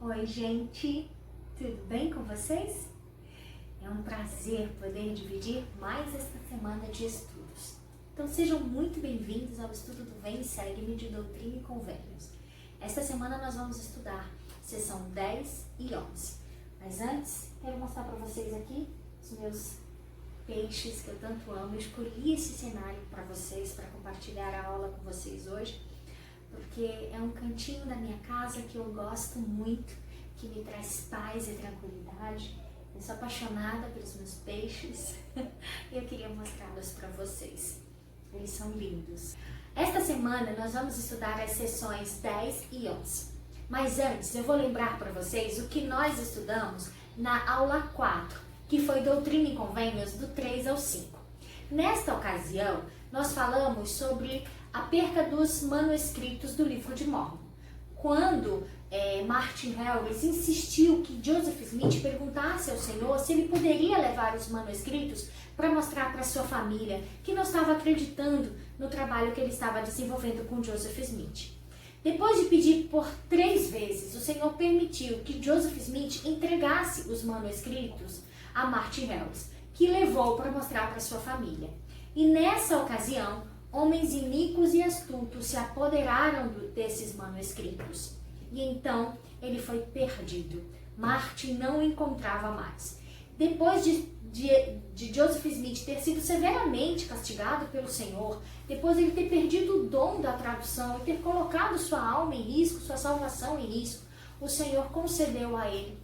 Oi, gente, tudo bem com vocês? É um prazer poder dividir mais esta semana de estudos. Então sejam muito bem-vindos ao estudo do Vem e Segue-me de Doutrina e Convênios. Esta semana nós vamos estudar seção 10 e 11. Mas antes, quero mostrar para vocês aqui os meus peixes que eu tanto amo. Eu escolhi esse cenário para vocês, para compartilhar a aula com vocês hoje, porque é um cantinho da minha casa que eu gosto muito, que me traz paz e tranquilidade. Eu sou apaixonada pelos meus peixes e eu queria mostrá-los para vocês. Eles são lindos. Esta semana nós vamos estudar as sessões 10 e 11. Mas antes eu vou lembrar para vocês o que nós estudamos na aula 4, que foi Doutrina e Convênios do 3 ao 5. Nesta ocasião, nós falamos sobre a perca dos manuscritos do livro de Mórmon. Quando Martin Harris insistiu que Joseph Smith perguntasse ao Senhor se ele poderia levar os manuscritos para mostrar para sua família que não estava acreditando no trabalho que ele estava desenvolvendo com Joseph Smith. Depois de pedir por 3 vezes, o Senhor permitiu que Joseph Smith entregasse os manuscritos a Martin Harris, que levou para mostrar para sua família. E nessa ocasião, homens iníquos e astutos se apoderaram desses manuscritos. E então ele foi perdido. Martin não o encontrava mais. Depois de Joseph Smith ter sido severamente castigado pelo Senhor, depois de ele ter perdido o dom da tradução e ter colocado sua alma em risco, sua salvação em risco, o Senhor concedeu a ele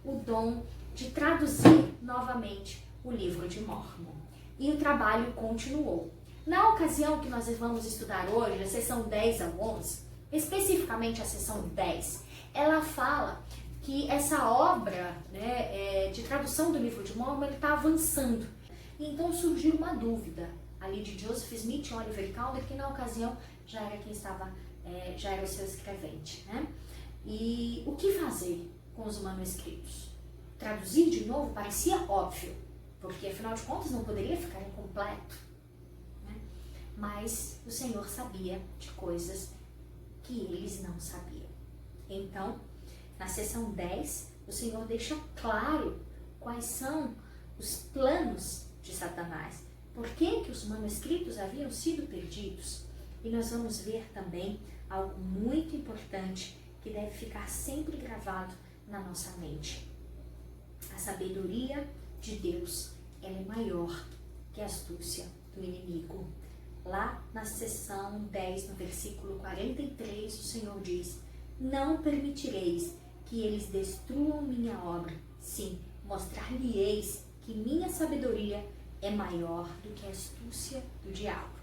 o dom de traduzir novamente o livro de Mórmon. E o trabalho continuou. Na ocasião que nós vamos estudar hoje, a sessão 10 ao 11, especificamente a sessão 10, ela fala que essa obra de tradução do livro de Mórmon está avançando. E então surgiu uma dúvida ali de Joseph Smith e Oliver Cowdery, que na ocasião já era quem estava, já era o seu escrevente. E o que fazer com os manuscritos? Traduzir de novo parecia óbvio, porque afinal de contas não poderia ficar incompleto. Mas o Senhor sabia de coisas que eles não sabiam. Então, na sessão 10, o Senhor deixa claro quais são os planos de Satanás. Por que os manuscritos haviam sido perdidos? E nós vamos ver também algo muito importante que deve ficar sempre gravado na nossa mente. A sabedoria de Deus, ela é maior que a astúcia do inimigo. Lá na seção 10, no versículo 43, o Senhor diz: não permitireis que eles destruam minha obra. Sim, mostrar-lhe-eis que minha sabedoria é maior do que a astúcia do diabo.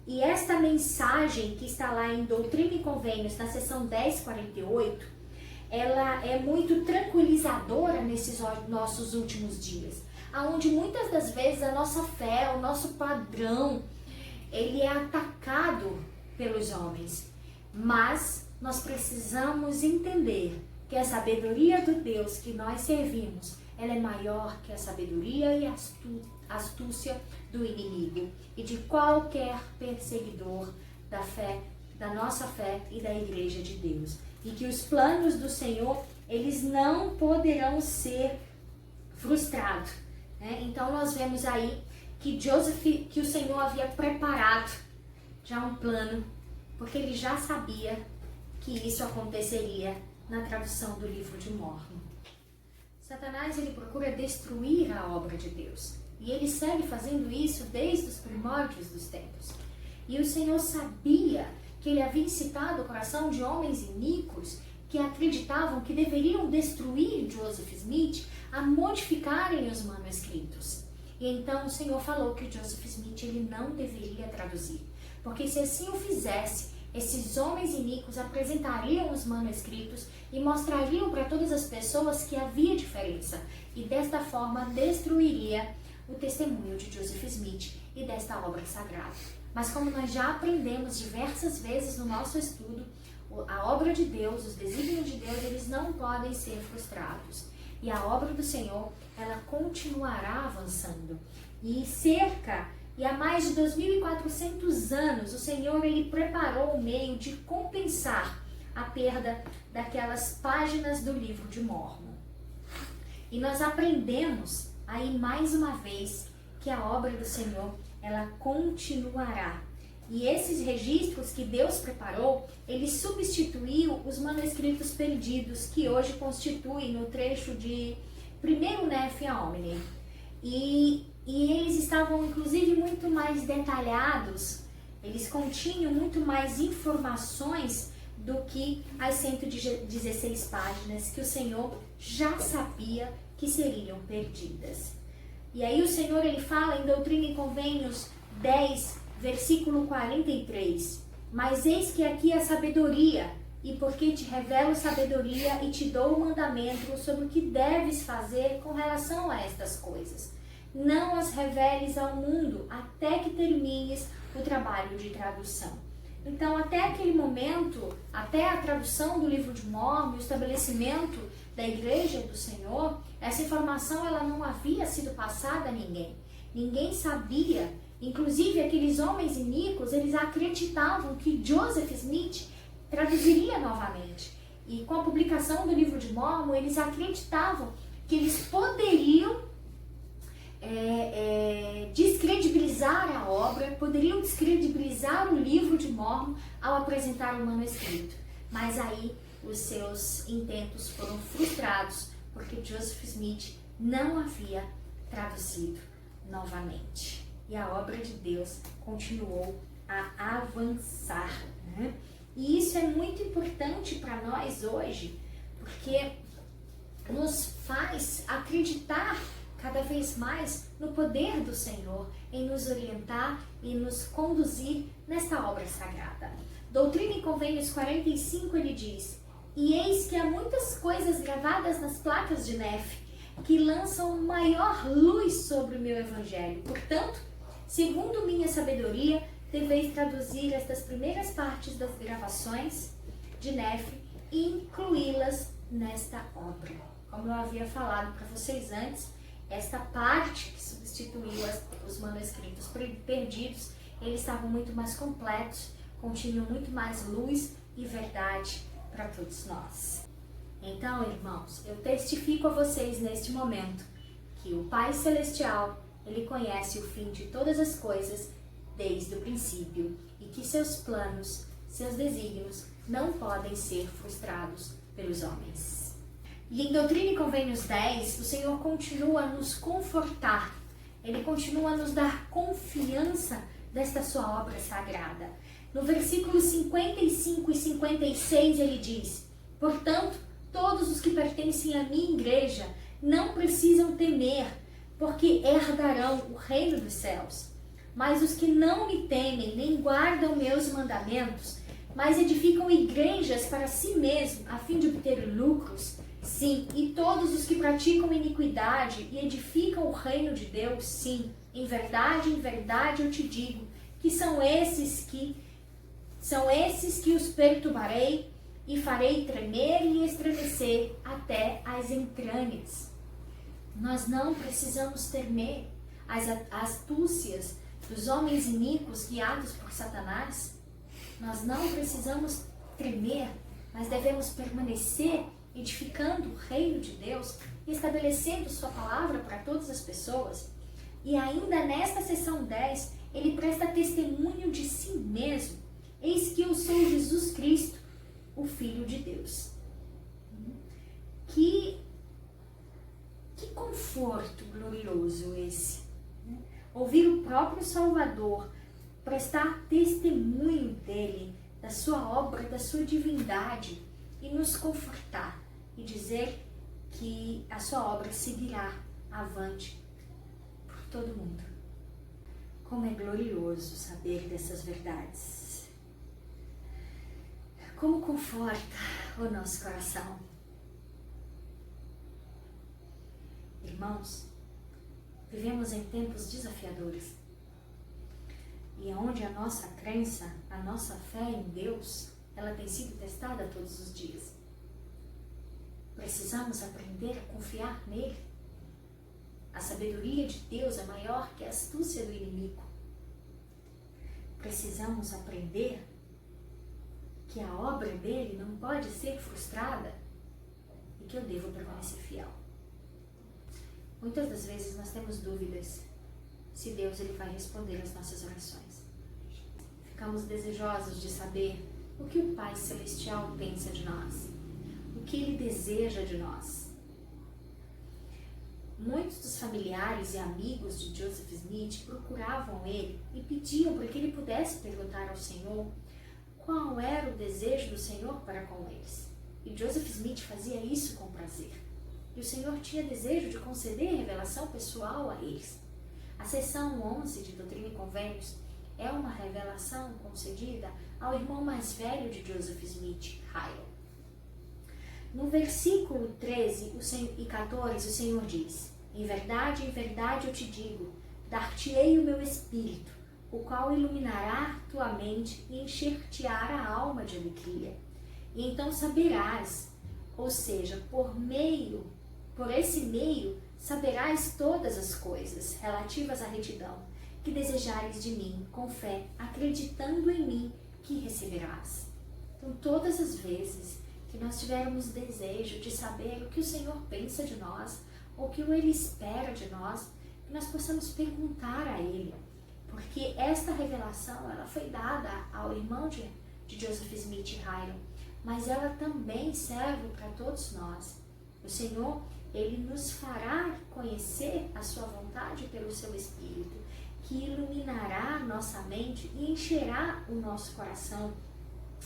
E esta mensagem que está lá em Doutrina e Convênios, na seção 10, 48, ela é muito tranquilizadora nesses nossos últimos dias, onde muitas das vezes a nossa fé, o nosso padrão, ele é atacado pelos homens. Mas nós precisamos entender que a sabedoria do Deus que nós servimos, ela é maior que a sabedoria e a astúcia do inimigo e de qualquer perseguidor da fé, da nossa fé e da igreja de Deus. E que os planos do Senhor, eles não poderão ser frustrados. Então nós vemos aí que o Senhor havia preparado já um plano, porque ele já sabia que isso aconteceria na tradução do livro de Mórmon. Satanás, ele procura destruir a obra de Deus, e ele segue fazendo isso desde os primórdios dos tempos. E o Senhor sabia que ele havia incitado o coração de homens iníquos que acreditavam que deveriam destruir Joseph Smith a modificarem os manuscritos. E então o Senhor falou que Joseph Smith ele não deveria traduzir, porque se assim o fizesse, esses homens iníquos apresentariam os manuscritos e mostrariam para todas as pessoas que havia diferença, e desta forma destruiria o testemunho de Joseph Smith e desta obra sagrada. Mas como nós já aprendemos diversas vezes no nosso estudo, a obra de Deus, os desígnios de Deus, eles não podem ser frustrados. E a obra do Senhor, ela continuará avançando. E há mais de 2.400 anos, o Senhor ele preparou o meio de compensar a perda daquelas páginas do livro de Mórmon. E nós aprendemos aí mais uma vez que a obra do Senhor, ela continuará. E esses registros que Deus preparou, ele substituiu os manuscritos perdidos que hoje constituem no trecho de 1º Nefia Omni. E eles estavam inclusive muito mais detalhados, eles continham muito mais informações do que as 116 páginas que o Senhor já sabia que seriam perdidas. E aí o Senhor ele fala em Doutrina e Convênios 10, versículo 43. Mas eis que aqui a sabedoria, e porque te revelo sabedoria e te dou o mandamento sobre o que deves fazer com relação a estas coisas. Não as reveles ao mundo até que termines o trabalho de tradução. Então, até aquele momento, até a tradução do livro de Mórmon, o estabelecimento da Igreja do Senhor, essa informação ela não havia sido passada a ninguém. Ninguém sabia, inclusive aqueles homens iníquos, eles acreditavam que Joseph Smith traduziria novamente. E com a publicação do livro de Mórmon, eles acreditavam que eles poderiam descredibilizar a obra, poderiam descredibilizar o livro de Mórmon ao apresentar o manuscrito. Mas aí os seus intentos foram frustrados, porque Joseph Smith não havia traduzido novamente. E a obra de Deus continuou a avançar, né? E isso é muito importante para nós hoje, porque nos faz acreditar cada vez mais no poder do Senhor em nos orientar e nos conduzir nesta obra sagrada. Doutrina e Convênios 45, ele diz: e eis que há muitas coisas gravadas nas placas de Nef, que lançam maior luz sobre o meu evangelho. Portanto, segundo minha sabedoria, deveis traduzir estas primeiras partes das gravações de Nef e incluí-las nesta obra. Como eu havia falado para vocês antes, esta parte que substituiu os manuscritos perdidos, eles estavam muito mais completos, continham muito mais luz e verdade para todos nós. Então, irmãos, eu testifico a vocês neste momento que o Pai Celestial, ele conhece o fim de todas as coisas desde o princípio e que seus planos, seus desígnios não podem ser frustrados pelos homens. E em Doutrina e Convênios 10, o Senhor continua a nos confortar, ele continua a nos dar confiança desta sua obra sagrada. No versículo 55 e 56 ele diz: portanto, todos os que pertencem à minha igreja não precisam temer, porque herdarão o reino dos céus. Mas os que não me temem, nem guardam meus mandamentos, mas edificam igrejas para si mesmos, a fim de obter lucros, sim, e todos os que praticam iniquidade e edificam o reino de Deus, sim, em verdade eu te digo, que são esses que os perturbarei e farei tremer e estremecer até as entranhas. Nós não precisamos temer as astúcias dos homens iníquos guiados por Satanás. Nós não precisamos tremer, mas devemos permanecer edificando o reino de Deus e estabelecendo sua palavra para todas as pessoas. E ainda nesta seção 10, ele presta testemunho de si mesmo. Eis que eu sou Jesus Cristo, o Filho de Deus. Que conforto glorioso esse. Ouvir o próprio Salvador prestar testemunho dele, da sua obra, da sua divindade, e nos confortar e dizer que a sua obra seguirá avante por todo mundo. Como é glorioso saber dessas verdades. Como conforta o nosso coração. Irmãos, vivemos em tempos desafiadores. E onde a nossa crença, a nossa fé em Deus, ela tem sido testada todos os dias. Precisamos aprender a confiar nele. A sabedoria de Deus é maior que a astúcia do inimigo. Precisamos aprender que a obra dele não pode ser frustrada e que eu devo permanecer fiel. Muitas das vezes nós temos dúvidas se Deus ele vai responder às nossas orações. Ficamos desejosos de saber o que o Pai Celestial pensa de nós, o que Ele deseja de nós. Muitos dos familiares e amigos de Joseph Smith procuravam ele e pediam para que ele pudesse perguntar ao Senhor qual era o desejo do Senhor para com eles. E Joseph Smith fazia isso com prazer. E o Senhor tinha desejo de conceder revelação pessoal a eles. A seção 11 de Doutrina e Convênios é uma revelação concedida ao irmão mais velho de Joseph Smith, Hyrum. No versículo 13 e 14, o Senhor diz: em verdade eu te digo, dar-te-ei o meu Espírito, o qual iluminará tua mente e encher-te-á a alma de alegria. E então saberás, ou seja, por esse meio, saberás todas as coisas relativas à retidão, que desejares de mim, com fé, acreditando em mim, que receberás. Então, todas as vezes que nós tivermos desejo de saber o que o Senhor pensa de nós, ou o que Ele espera de nós, que nós possamos perguntar a Ele. Porque esta revelação, ela foi dada ao irmão de Joseph Smith, Hyrum, mas ela também serve para todos nós. O Senhor, Ele nos fará conhecer a sua vontade pelo seu Espírito, que iluminará nossa mente e encherá o nosso coração,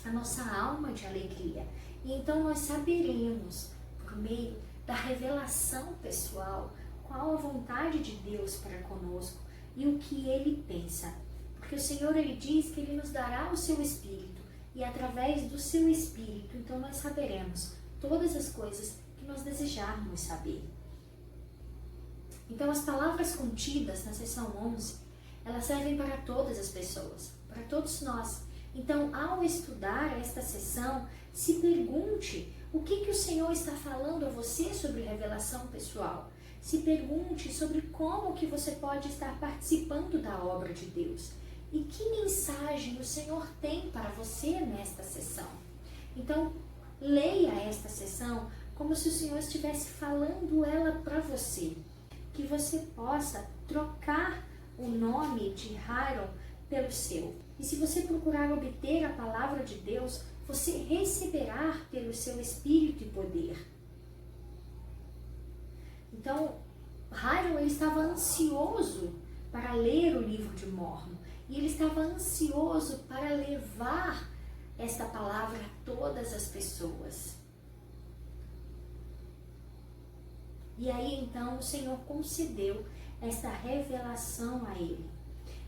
a nossa alma de alegria. E então nós saberemos, por meio da revelação pessoal, qual a vontade de Deus para conosco e o que Ele pensa. Porque o Senhor, Ele diz que Ele nos dará o seu Espírito, e através do seu Espírito, então nós saberemos todas as coisas que nós desejarmos saber. Então as palavras contidas na seção 11, elas servem para todas as pessoas, para todos nós. Então, ao estudar esta seção, se pergunte o que o Senhor está falando a você sobre revelação pessoal. Se pergunte sobre como que você pode estar participando da obra de Deus. E que mensagem o Senhor tem para você nesta seção. Então, leia esta seção como se o Senhor estivesse falando ela para você. Que você possa trocar o nome de Hyrum pelo seu. E se você procurar obter a palavra de Deus, você receberá pelo seu Espírito e poder. Então, Hyrum, ele estava ansioso para ler o livro de Mórmon. E ele estava ansioso para levar esta palavra a todas as pessoas. E aí, então, o Senhor concedeu esta revelação a ele.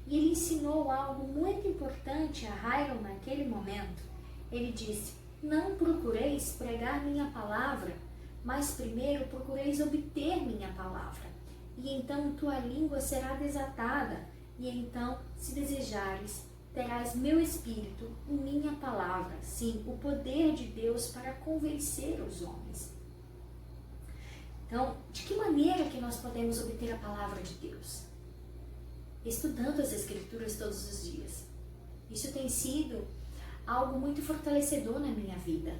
E ele ensinou algo muito importante a Hyrum naquele momento. Ele disse: não procureis pregar minha palavra, mas primeiro procureis obter minha palavra. E então tua língua será desatada, e então, se desejares, terás meu Espírito e minha palavra, sim, o poder de Deus para convencer os homens. Então, de que maneira que nós podemos obter a palavra de Deus? Estudando as Escrituras todos os dias. Isso tem sido algo muito fortalecedor na minha vida.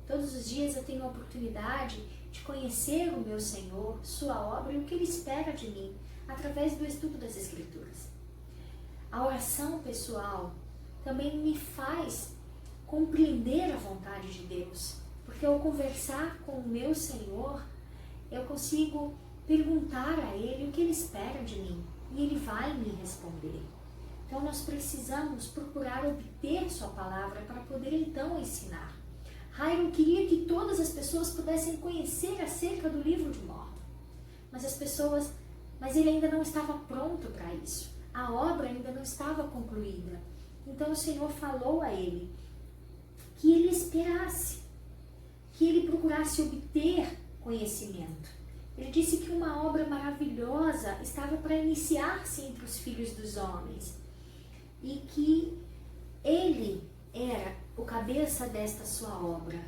Todos os dias eu tenho a oportunidade de conhecer o meu Senhor, sua obra e o que Ele espera de mim, através do estudo das Escrituras. A oração pessoal também me faz compreender a vontade de Deus, porque ao conversar com o meu Senhor, eu consigo perguntar a Ele o que Ele espera de mim, e Ele vai me responder. Então nós precisamos procurar obter sua palavra para poder então ensinar. Hyrum queria que todas as pessoas pudessem conhecer acerca do livro de Mórmon, mas ele ainda não estava pronto para isso. A obra ainda não estava concluída. Então o Senhor falou a ele que ele esperasse, que ele procurasse obter conhecimento. Ele disse que uma obra maravilhosa estava para iniciar-se entre os filhos dos homens e que ele era o cabeça desta sua obra.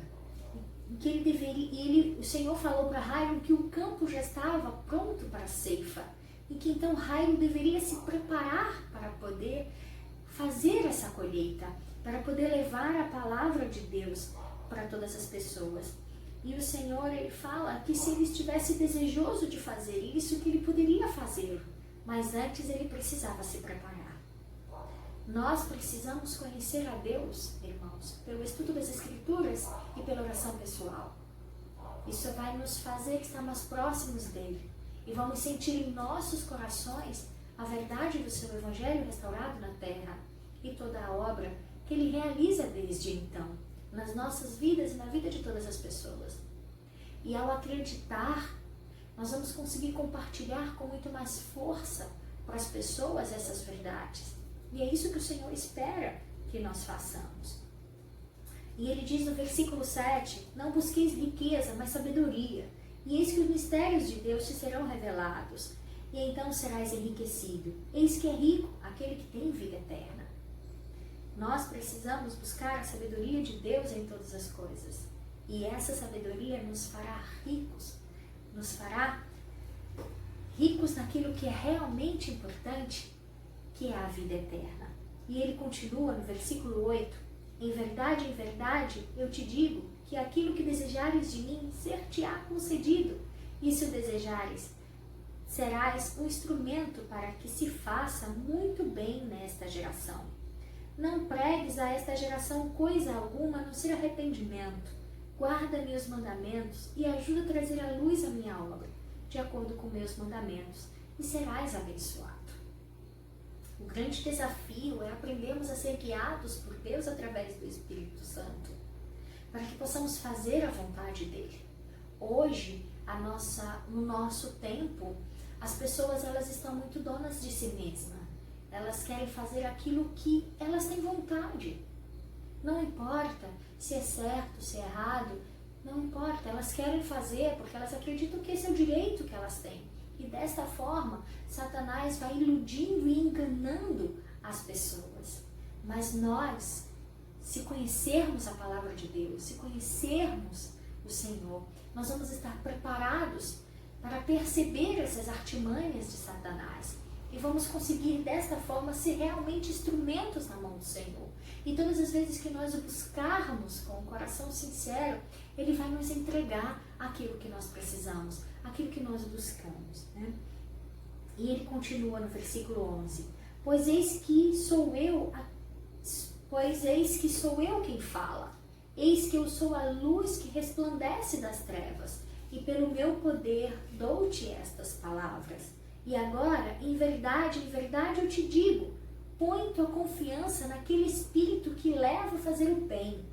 Que ele deveria, o Senhor falou para Hyrum que o campo já estava pronto para a ceifa e que então Hyrum deveria se preparar para poder fazer essa colheita, para poder levar a palavra de Deus para todas as pessoas. E o Senhor, ele fala que se ele estivesse desejoso de fazer isso, que ele poderia fazer, mas antes ele precisava se preparar. Nós precisamos conhecer a Deus, irmãos, pelo estudo das Escrituras e pela oração pessoal. Isso vai nos fazer estar mais próximos dele e vamos sentir em nossos corações a verdade do seu Evangelho restaurado na terra e toda a obra que ele realiza desde então, nas nossas vidas e na vida de todas as pessoas. E ao acreditar, nós vamos conseguir compartilhar com muito mais força para as pessoas essas verdades. E é isso que o Senhor espera que nós façamos. E ele diz no versículo 7, não busqueis riqueza, mas sabedoria. E eis que os mistérios de Deus te serão revelados. E então serás enriquecido. Eis que é rico aquele que tem vida eterna. Nós precisamos buscar a sabedoria de Deus em todas as coisas. E essa sabedoria nos fará ricos. Nos fará ricos naquilo que é realmente importante, que é a vida eterna. E ele continua no versículo 8, em verdade, eu te digo que aquilo que desejares de mim ser-te-á concedido, e se o desejares, serás um instrumento para que se faça muito bem nesta geração. Não pregues a esta geração coisa alguma a não ser arrependimento. Guarda meus mandamentos e ajuda a trazer à luz a minha obra, de acordo com meus mandamentos, e serás abençoado. O grande desafio é aprendermos a ser guiados por Deus através do Espírito Santo, para que possamos fazer a vontade dele. Hoje, no nosso tempo, as pessoas elas estão muito donas de si mesmas. Elas querem fazer aquilo que elas têm vontade. Não importa se é certo, se é errado, não importa. Elas querem fazer porque elas acreditam que esse é o direito que elas têm. E desta forma, Satanás vai iludindo e enganando as pessoas. Mas nós, se conhecermos a palavra de Deus, se conhecermos o Senhor, nós vamos estar preparados para perceber essas artimanhas de Satanás. E vamos conseguir desta forma ser realmente instrumentos na mão do Senhor. E todas as vezes que nós o buscarmos com um coração sincero, ele vai nos entregar aquilo que nós precisamos, aquilo que nós buscamos, né? E ele continua no versículo 11, pois eis que sou eu quem fala, eis que eu sou a luz que resplandece das trevas, e pelo meu poder dou-te estas palavras. E agora, em verdade eu te digo, põe tua confiança naquele Espírito que leva a fazer o bem,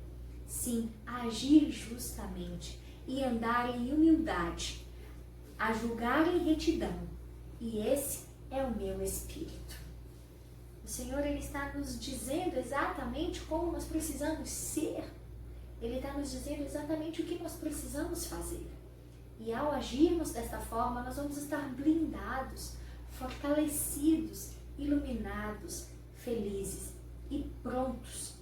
sim, a agir justamente e andar em humildade, a julgar em retidão, e esse é o meu Espírito. O Senhor, ele está nos dizendo exatamente como nós precisamos ser, ele está nos dizendo exatamente o que nós precisamos fazer. E ao agirmos desta forma, nós vamos estar blindados, fortalecidos, iluminados, felizes e prontos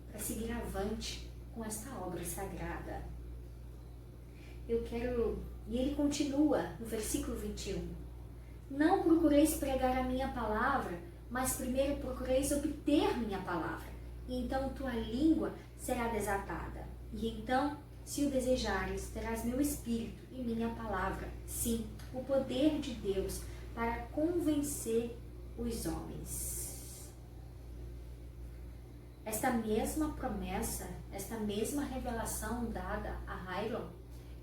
para seguir avante com esta obra sagrada. E ele continua no versículo 21. Não procureis pregar a minha palavra, mas primeiro procureis obter minha palavra, e então tua língua será desatada. E então, se o desejares, terás meu Espírito e minha palavra, sim, o poder de Deus para convencer os homens. Esta mesma promessa, esta mesma revelação dada a Hylon,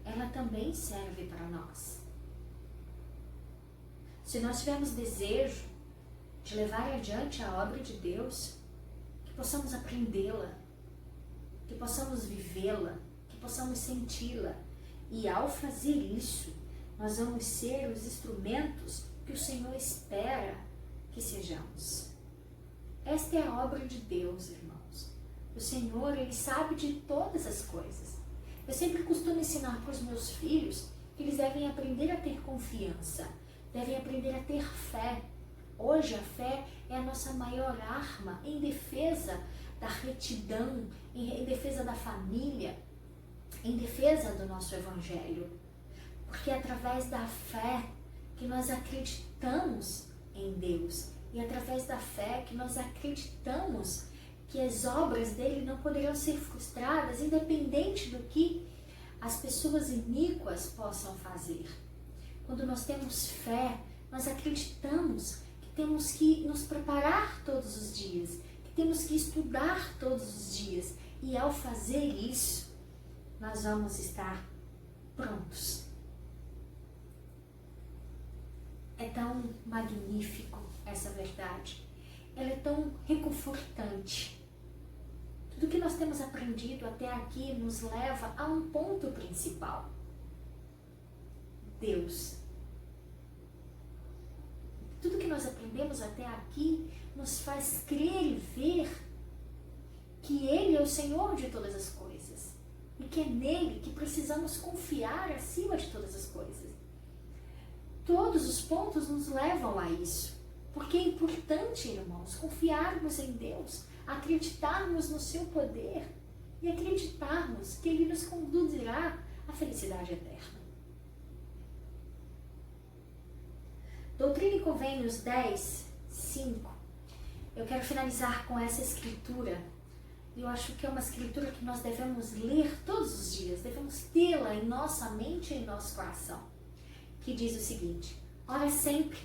ela também serve para nós. Se nós tivermos desejo de levar adiante a obra de Deus, que possamos aprendê-la, que possamos vivê-la, que possamos senti-la. E ao fazer isso, nós vamos ser os instrumentos que o Senhor espera que sejamos. Esta é a obra de Deus, irmãos. O Senhor, ele sabe de todas as coisas. Eu sempre costumo ensinar para os meus filhos que eles devem aprender a ter confiança, devem aprender a ter fé. Hoje a fé é a nossa maior arma em defesa da retidão, em defesa da família, em defesa do nosso Evangelho. Porque é através da fé que nós acreditamos em Deus, e é através da fé que nós acreditamos que as obras dele não poderão ser frustradas, independente do que as pessoas iníquas possam fazer. Quando nós temos fé, nós acreditamos que temos que nos preparar todos os dias, que temos que estudar todos os dias, e ao fazer isso, nós vamos estar prontos. É tão magnífico essa verdade, ela é tão reconfortante. Tudo que nós temos aprendido até aqui nos leva a um ponto principal: Deus. Tudo que nós aprendemos até aqui nos faz crer e ver que Ele é o Senhor de todas as coisas e que é nele que precisamos confiar acima de todas as coisas. Todos os pontos nos levam a isso, porque é importante, irmãos, confiarmos em Deus, acreditarmos no seu poder e acreditarmos que Ele nos conduzirá à felicidade eterna. Doutrina e Convênios 10, 5. Eu quero finalizar com essa escritura. Eu acho que é uma escritura que nós devemos ler todos os dias, devemos tê-la em nossa mente e em nosso coração, que diz o seguinte: ora sempre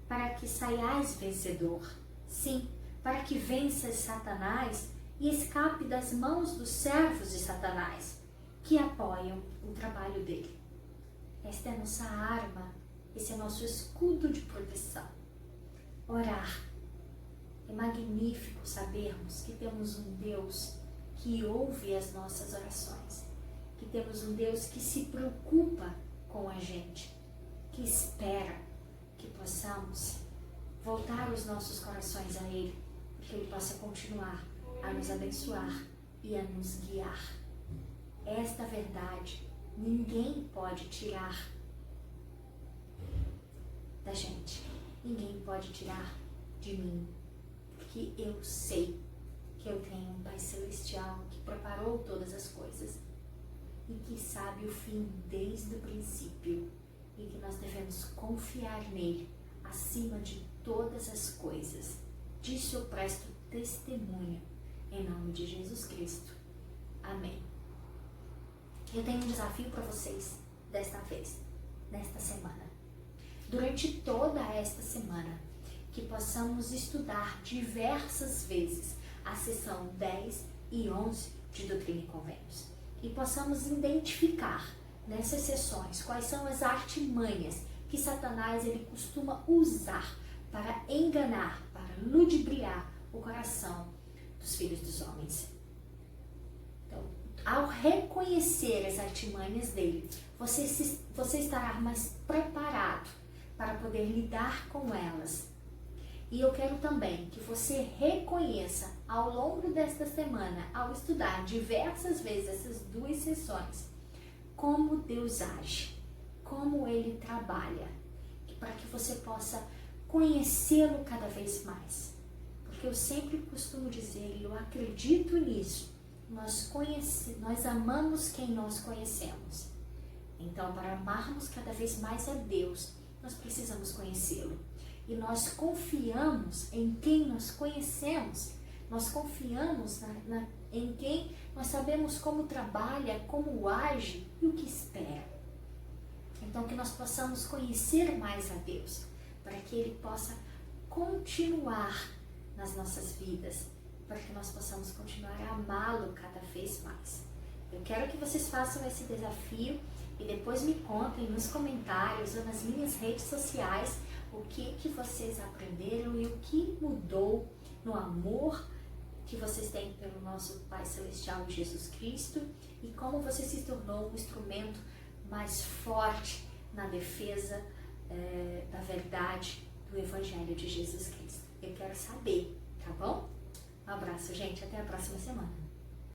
para que saiais vencedor, sim, para que venças Satanás e escape das mãos dos servos de Satanás, que apoiam o trabalho dele. Esta é a nossa arma, esse é o nosso escudo de proteção. Orar. É magnífico sabermos que temos um Deus que ouve as nossas orações, que temos um Deus que se preocupa com a gente, que espera que possamos voltar os nossos corações a Ele, que Ele possa continuar a nos abençoar e a nos guiar. Esta verdade ninguém pode tirar da gente, ninguém pode tirar de mim, porque eu sei que eu tenho um Pai Celestial que preparou todas as coisas e que sabe o fim desde o princípio, e que nós devemos confiar nele acima de todas as coisas. Disso eu presto testemunho em nome de Jesus Cristo. Amém. Eu tenho um desafio para vocês desta vez, nesta semana. Durante toda esta semana, que possamos estudar diversas vezes a sessão 10 e 11 de Doutrina e Convênios. E possamos identificar nessas sessões quais são as artimanhas que Satanás ele costuma usar para enganar, para ludibriar o coração dos filhos dos homens. Então, ao reconhecer as artimanhas dele, você estará mais preparado para poder lidar com elas. E eu quero também que você reconheça ao longo desta semana, ao estudar diversas vezes essas duas sessões, como Deus age, como Ele trabalha, para que você possa conhecê-lo cada vez mais. Porque eu sempre costumo dizer, e eu acredito nisso, nós amamos quem nós conhecemos. Então, para amarmos cada vez mais a Deus, nós precisamos conhecê-lo. E nós confiamos em quem nós conhecemos, nós confiamos em quem nós sabemos como trabalha, como age e o que espera. Então, que nós possamos conhecer mais a Deus, para que Ele possa continuar nas nossas vidas, para que nós possamos continuar a amá-lo cada vez mais. Eu quero que vocês façam esse desafio e depois me contem nos comentários ou nas minhas redes sociais o que vocês aprenderam e o que mudou no amor que vocês têm pelo nosso Pai Celestial Jesus Cristo e como você se tornou um instrumento mais forte na defesa da verdade do Evangelho de Jesus Cristo. Eu quero saber, tá bom? Um abraço, gente. Até a próxima semana.